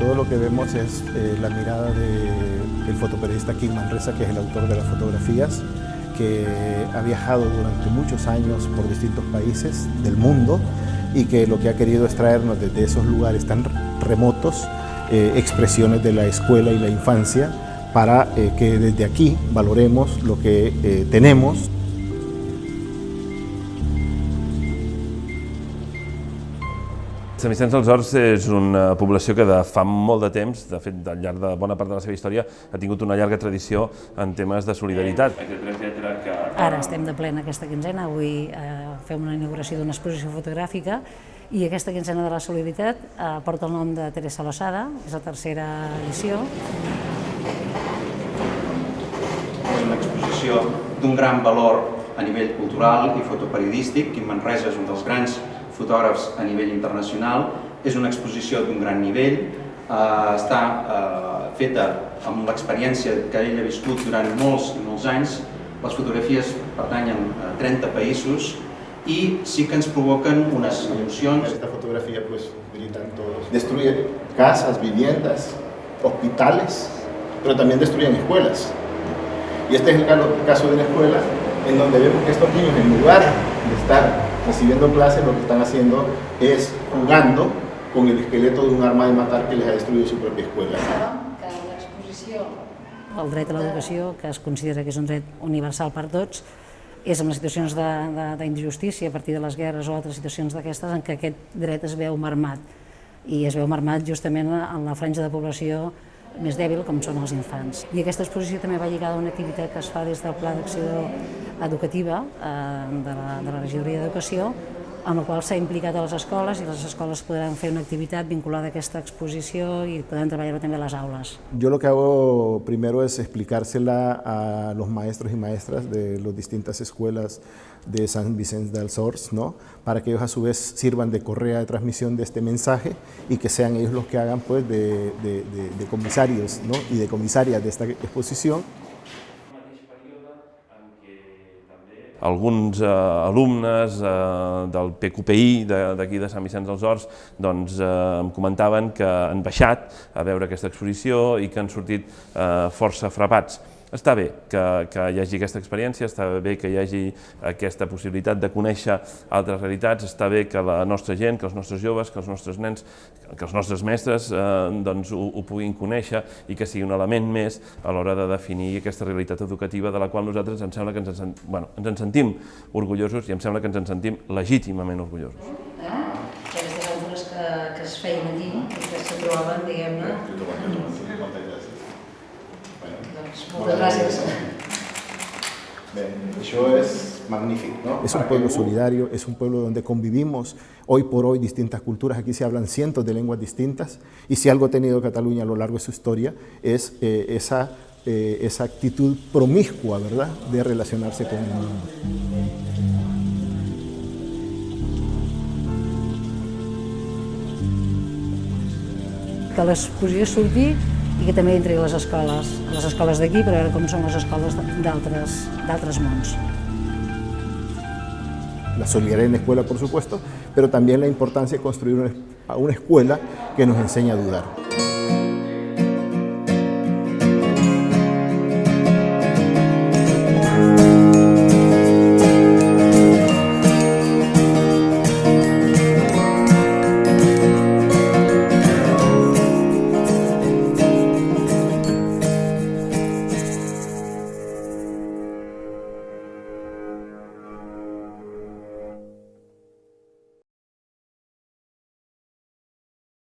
todo lo que vemos es la mirada del fotoperiodista Quim Manresa, que es el autor de las fotografías, que ha viajado durante muchos años por distintos países del mundo y que lo que ha querido es traernos desde esos lugares tan remotos expresiones de la escuela y la infancia para que desde aquí valoremos lo que tenemos. Sant Vicenç dels Horts és una població que de fa molt de temps, de fet al llarg de bona part de la seva història, ha tingut una llarga tradició en temes de solidaritat. Ara estem de plena aquesta quinzena, avui fem una inauguració d'una exposició fotogràfica i aquesta quinzena de la solidaritat porta el nom de Teresa Losada, és la tercera edició. És una exposició d'un gran valor a nivell cultural i fotoperiodístic. Quim Manresa és un dels grans fotògrafs a nivell internacional, és una exposició d'un gran nivell, està feta amb l'experiència que ell ha viscut durant molts i molts anys. Les fotografies pertanyen a 30 països i sí que ens provoquen unes emocions. Esta fotografía pues gritan todos. Destruye casas, viviendas, hospitales, pero también destruyen escuelas. Y este es el caso de una escuela en donde vemos que estos niños, en lugar de estar recibiendo clases, lo que están haciendo es jugando con el esqueleto de un arma de matar que les ha destruido su propia escuela. El dret a l'educació, que es considera que és un dret universal per tots, és en les situacions d'injustícia a partir de les guerres o altres situacions d'aquestes en què aquest dret es veu marmat. I es veu marmat justament en la franja de població més dèbil, com són els infants. I aquesta exposició també va lligada a una activitat que es fa des del Pla d'Acció Educativa de la Regidoria d'Educació, amb la qual s'ha implicat a les escoles i les escoles podran fer una activitat vinculada a aquesta exposició i podran treballar també a les aules. Yo lo que hago primero es explicársela a los maestros y maestras de las distintas escuelas de Sant Vicenç dels Horts, ¿no? Para que ellos a su vez sirvan de correa de transmisión de este mensaje y que sean ellos los que hagan pues, de comisarios, ¿no? Y de comisarias de esta exposición. Alguns alumnes del PQPI d'aquí de Sant Vicenç dels Horts em comentaven que han baixat a veure aquesta exposició i que han sortit força frapats. Està bé que hi hagi aquesta experiència, està bé que hi hagi aquesta possibilitat de conèixer altres realitats, està bé que la nostra gent, que els nostres joves, que els nostres nens, que els nostres mestres ho puguin conèixer i que sigui un element més a l'hora de definir aquesta realitat educativa de la qual nosaltres ens sembla que ens en sentim orgullosos i em sembla que ens en sentim legítimament orgullosos. Aquestes altres que es feien aquí, que se trobaven, diguem-ne. Muchas gracias. Eso es magnífico, ¿no? Es un pueblo solidario, es un pueblo donde convivimos hoy por hoy distintas culturas. Aquí se hablan cientos de lenguas distintas y si algo ha tenido Cataluña a lo largo de su historia es esa actitud promiscua, ¿verdad?, de relacionarse con el mundo. Que l'exposició surti i que també entri a les escoles d'aquí, per veure com són les escoles d'altres mons. La solidaridad en la escuela, por supuesto, pero también la importancia de construir una escuela que nos enseñe a dudar.